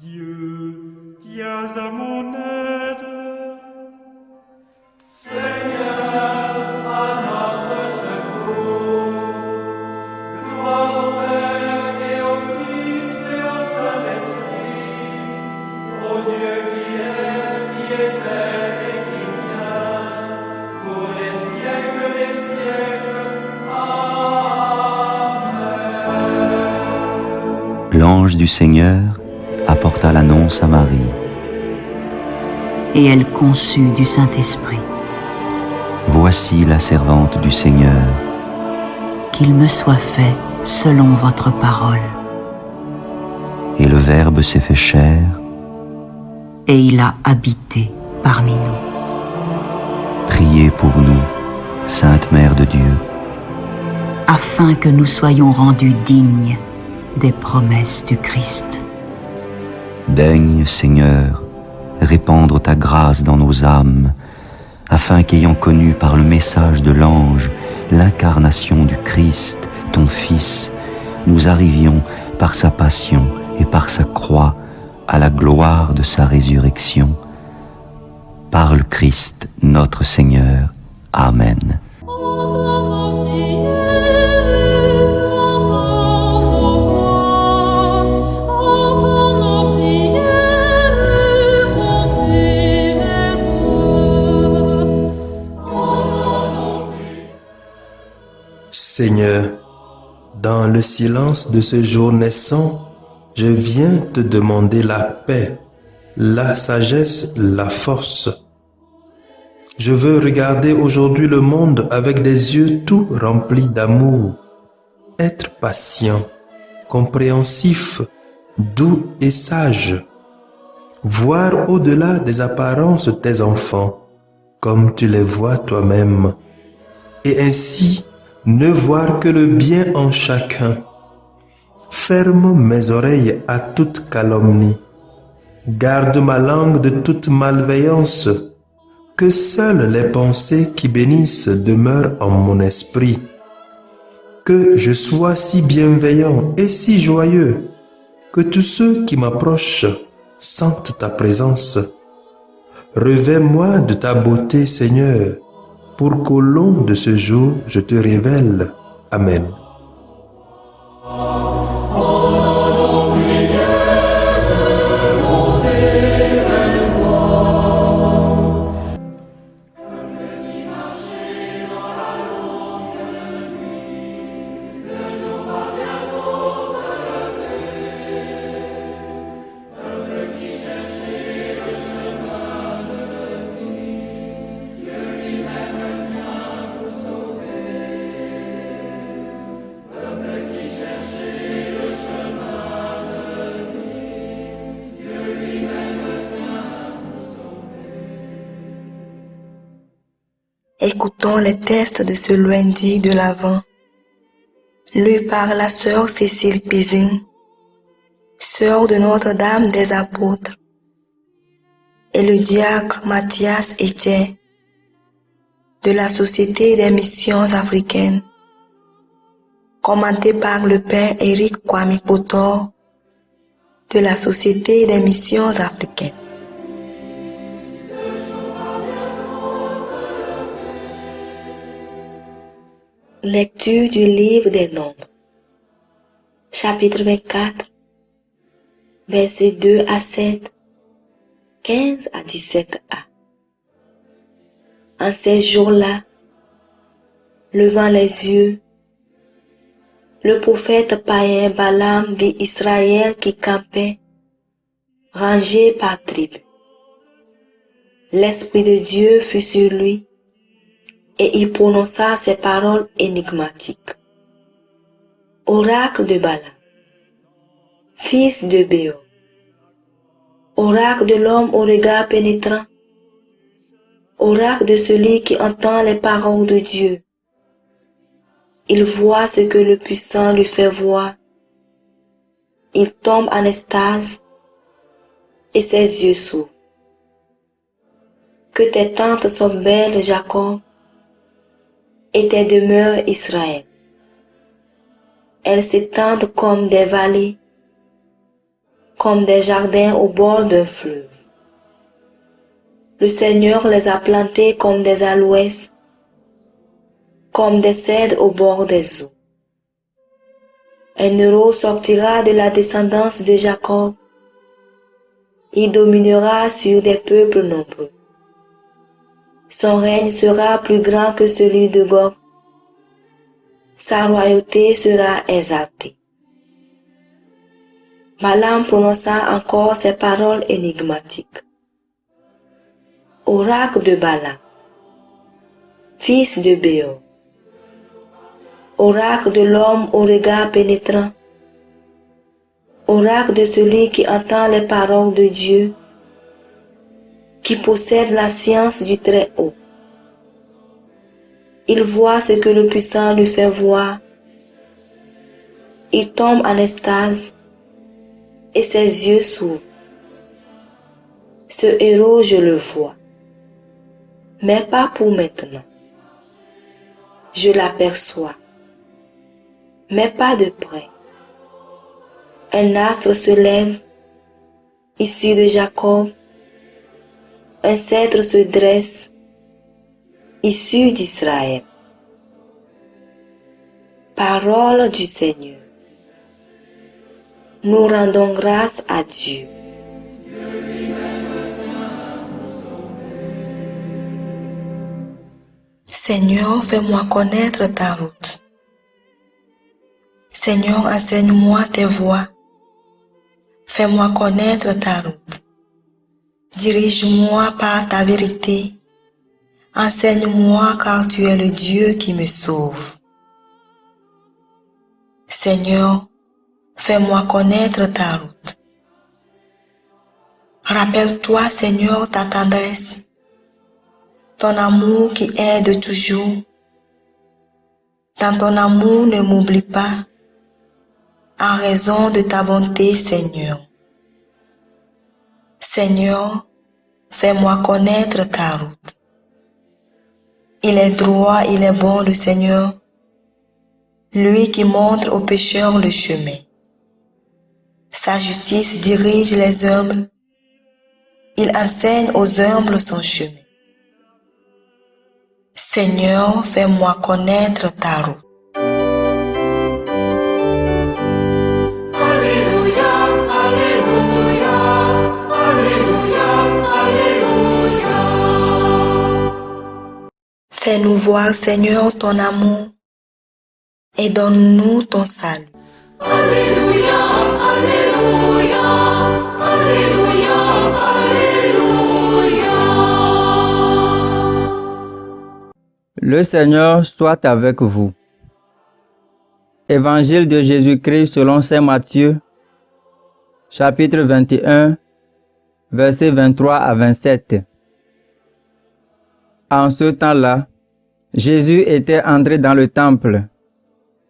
Dieu, viens à mon aide. Seigneur, à notre secours. Gloire au Père et au Fils et au Saint-Esprit, au Dieu qui était et qui vient, pour les siècles des siècles. Amen. L'ange du Seigneur apporta l'annonce à Marie. Et elle conçut du Saint-Esprit. Voici la servante du Seigneur. Qu'il me soit fait selon votre parole. Et le Verbe s'est fait chair. Et il a habité parmi nous. Priez pour nous, Sainte Mère de Dieu, Afin que nous soyons rendus dignes des promesses du Christ. Daigne, Seigneur, répandre ta grâce dans nos âmes, afin qu'ayant connu par le message de l'ange l'incarnation du Christ, ton Fils, nous arrivions par sa passion et par sa croix à la gloire de sa résurrection. Par le Christ notre Seigneur. Amen. Seigneur, dans le silence de ce jour naissant, je viens te demander la paix, la sagesse, la force. Je veux regarder aujourd'hui le monde avec des yeux tout remplis d'amour, être patient, compréhensif, doux et sage, voir au-delà des apparences tes enfants, comme tu les vois toi-même, et ainsi ne voir que le bien en chacun. Ferme mes oreilles à toute calomnie. Garde ma langue de toute malveillance. Que seules les pensées qui bénissent demeurent en mon esprit. Que je sois si bienveillant et si joyeux que tous ceux qui m'approchent sentent ta présence. Revêts-moi de ta beauté, Seigneur, pour qu'au long de ce jour, je te révèle. Amen. Écoutons les textes de ce lundi de l'Avent, lu par la sœur Cécile Pizin, sœur de Notre-Dame des Apôtres, et le diacre Mathias Etienne, de la Société des Missions Africaines, commenté par le Père Éric Kwame Potor, de la Société des Missions Africaines. Lecture du livre des Nombres, chapitre 24, versets 2 à 7, 15 à 17a. En ces jours-là, levant les yeux, le prophète païen Balaam vit Israël qui campait, rangé par tribu. L'Esprit de Dieu fut sur lui, et il prononça ces paroles énigmatiques. Oracle de Balaam, fils de Béor, oracle de l'homme au regard pénétrant, oracle de celui qui entend les paroles de Dieu. Il voit ce que le puissant lui fait voir. Il tombe en extase et ses yeux s'ouvrent. Que tes tentes soient belles, Jacob, et tes demeures, Israël. Elles s'étendent comme des vallées, comme des jardins au bord d'un fleuve. Le Seigneur les a plantés comme des aloès, comme des cèdres au bord des eaux. Un héros sortira de la descendance de Jacob. Il dominera sur des peuples nombreux. Son règne sera plus grand que celui de Gog. Sa royauté sera exaltée. Balaam prononça encore ces paroles énigmatiques. Oracle de Balaam, fils de Béor. Oracle de l'homme au regard pénétrant. Oracle de celui qui entend les paroles de Dieu, qui possède la science du Très-Haut. Il voit ce que le puissant lui fait voir. Il tombe en extase et ses yeux s'ouvrent. Ce héros, je le vois, mais pas pour maintenant. Je l'aperçois, mais pas de près. Un astre se lève, issu de Jacob. Un cèdre se dresse, issu d'Israël. Parole du Seigneur. Nous rendons grâce à Dieu. Seigneur, fais-moi connaître ta route. Seigneur, enseigne-moi tes voies. Fais-moi connaître ta route. Dirige-moi par ta vérité. Enseigne-moi car tu es le Dieu qui me sauve. Seigneur, fais-moi connaître ta route. Rappelle-toi, Seigneur, ta tendresse, ton amour qui est de toujours. Dans ton amour, ne m'oublie pas, en raison de ta bonté, Seigneur. Seigneur, fais-moi connaître ta route. Il est droit, il est bon, le Seigneur, lui qui montre aux pécheurs le chemin. Sa justice dirige les humbles. Il enseigne aux humbles son chemin. Seigneur, fais-moi connaître ta route. Alléluia, Alléluia, Alléluia, Alléluia. Fais-nous voir, Seigneur, ton amour et donne-nous ton salut. Alléluia, Alléluia, Alléluia, Alléluia. Le Seigneur soit avec vous. Évangile de Jésus-Christ selon saint Matthieu, chapitre 21, versets 23 à 27. En ce temps-là, Jésus était entré dans le temple,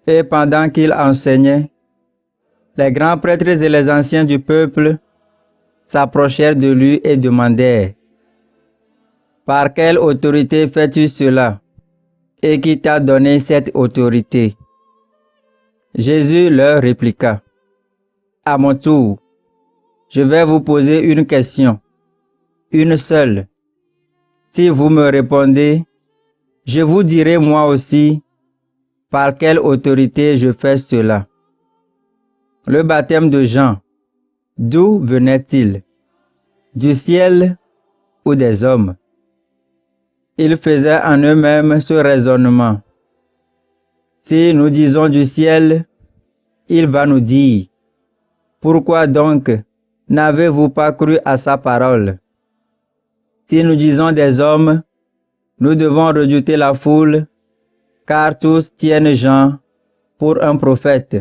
et pendant qu'il enseignait, les grands prêtres et les anciens du peuple s'approchèrent de lui et demandèrent: Par quelle autorité fais-tu cela? Et qui t'a donné cette autorité? Jésus leur répliqua: À mon tour, je vais vous poser une question, une seule. Si vous me répondez, je vous dirai moi aussi par quelle autorité je fais cela. Le baptême de Jean, d'où venait-il? Du ciel ou des hommes? Ils faisaient en eux-mêmes ce raisonnement. Si nous disons du ciel, il va nous dire: Pourquoi donc n'avez-vous pas cru à sa parole? Si nous disons des hommes, nous devons redouter la foule, car tous tiennent Jean pour un prophète.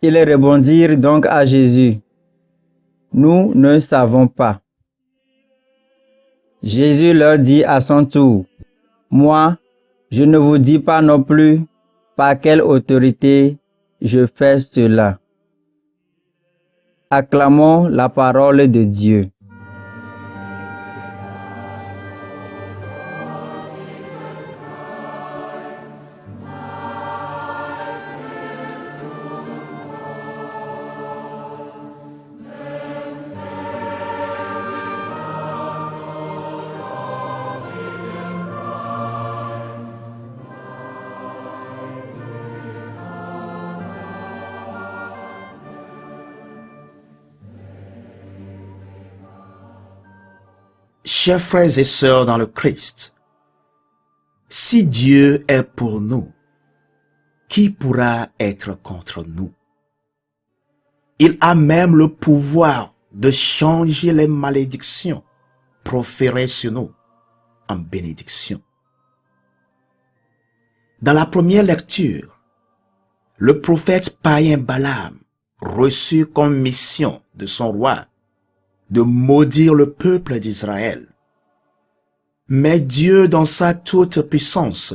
Ils répondirent donc à Jésus: Nous ne savons pas. Jésus leur dit à son tour: Moi, je ne vous dis pas non plus par quelle autorité je fais cela. Acclamons la parole de Dieu. Chers frères et sœurs dans le Christ, si Dieu est pour nous, qui pourra être contre nous? Il a même le pouvoir de changer les malédictions proférées sur nous en bénédiction. Dans la première lecture, le prophète païen Balaam reçut comme mission de son roi de maudire le peuple d'Israël. Mais Dieu, dans sa toute puissance,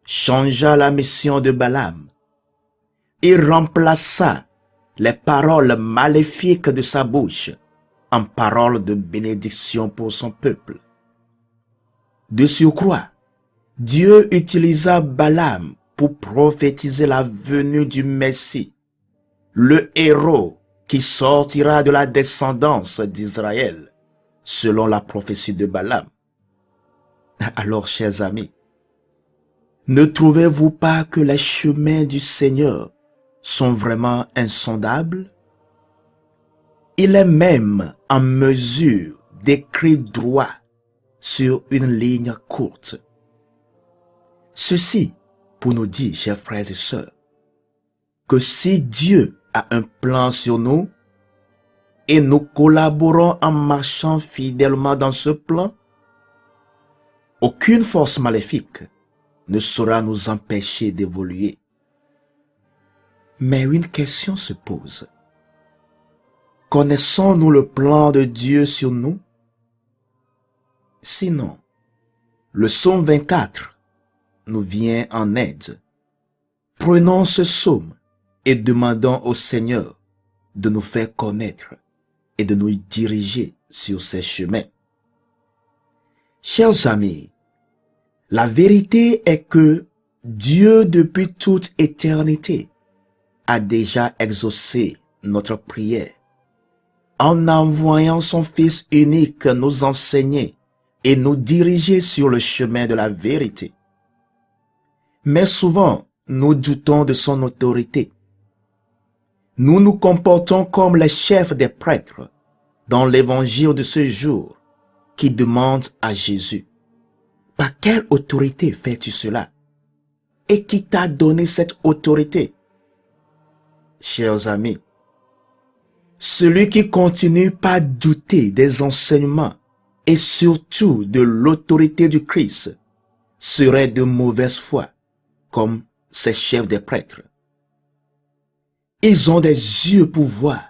changea la mission de Balaam et remplaça les paroles maléfiques de sa bouche en paroles de bénédiction pour son peuple. De surcroît, Dieu utilisa Balaam pour prophétiser la venue du Messie, le héros qui sortira de la descendance d'Israël, selon la prophétie de Balaam. Alors, chers amis, ne trouvez-vous pas que les chemins du Seigneur sont vraiment insondables? Il est même en mesure d'écrire droit sur une ligne courte. Ceci pour nous dire, chers frères et sœurs, que si Dieu a un plan sur nous et nous collaborons en marchant fidèlement dans ce plan, aucune force maléfique ne saura nous empêcher d'évoluer. Mais une question se pose. Connaissons-nous le plan de Dieu sur nous? Sinon, le psaume 24 nous vient en aide. Prenons ce psaume et demandons au Seigneur de nous faire connaître et de nous diriger sur ses chemins. Chers amis, la vérité est que Dieu, depuis toute éternité, a déjà exaucé notre prière en envoyant son Fils unique nous enseigner et nous diriger sur le chemin de la vérité. Mais souvent, nous doutons de son autorité. Nous nous comportons comme les chefs des prêtres dans l'évangile de ce jour qui demandent à Jésus: par quelle autorité fais-tu cela? Et qui t'a donné cette autorité? Chers amis, celui qui continue par douter des enseignements et surtout de l'autorité du Christ serait de mauvaise foi, comme ces chefs des prêtres. Ils ont des yeux pour voir,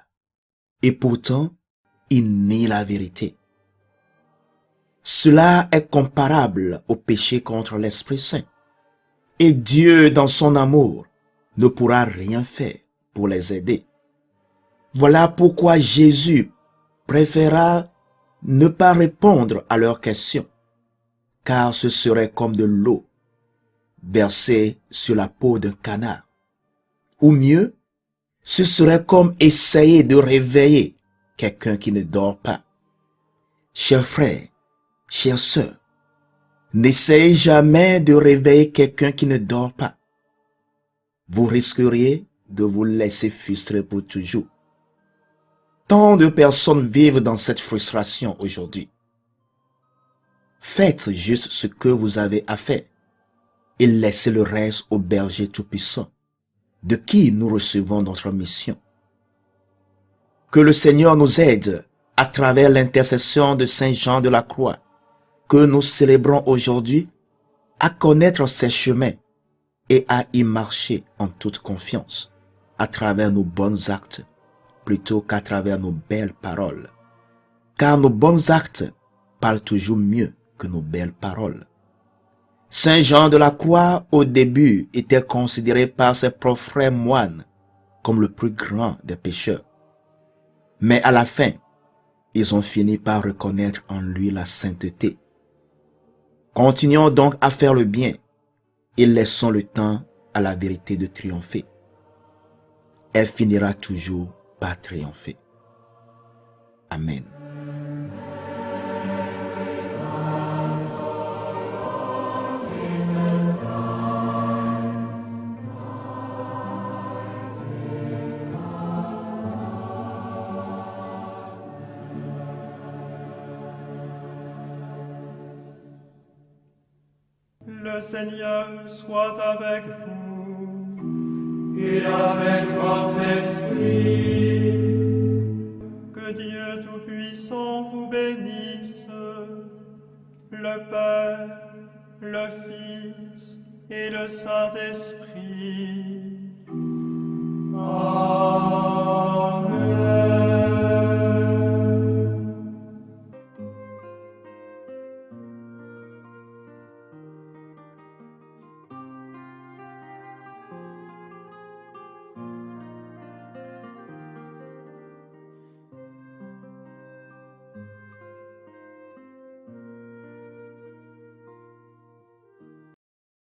et pourtant, ils nient la vérité. Cela est comparable au péché contre l'Esprit Saint. Et Dieu, dans son amour, ne pourra rien faire pour les aider. Voilà pourquoi Jésus préféra ne pas répondre à leurs questions, car ce serait comme de l'eau versée sur la peau d'un canard. Ou mieux, ce serait comme essayer de réveiller quelqu'un qui ne dort pas. Chers frères, chères sœurs, n'essayez jamais de réveiller quelqu'un qui ne dort pas. Vous risqueriez de vous laisser frustrer pour toujours. Tant de personnes vivent dans cette frustration aujourd'hui. Faites juste ce que vous avez à faire et laissez le reste au berger tout-puissant, de qui nous recevons notre mission. Que le Seigneur nous aide à travers l'intercession de Saint Jean de la Croix, que nous célébrons aujourd'hui, à connaître ses chemins et à y marcher en toute confiance, à travers nos bons actes, plutôt qu'à travers nos belles paroles. Car nos bons actes parlent toujours mieux que nos belles paroles. Saint Jean de la Croix, au début, était considéré par ses propres frères moines comme le plus grand des pécheurs. Mais à la fin, ils ont fini par reconnaître en lui la sainteté. Continuons donc à faire le bien et laissons le temps à la vérité de triompher. Elle finira toujours par triompher. Amen. Le Seigneur soit avec vous. Et avec votre esprit. Que Dieu Tout-Puissant vous bénisse, le Père, le Fils et le Saint-Esprit. Amen.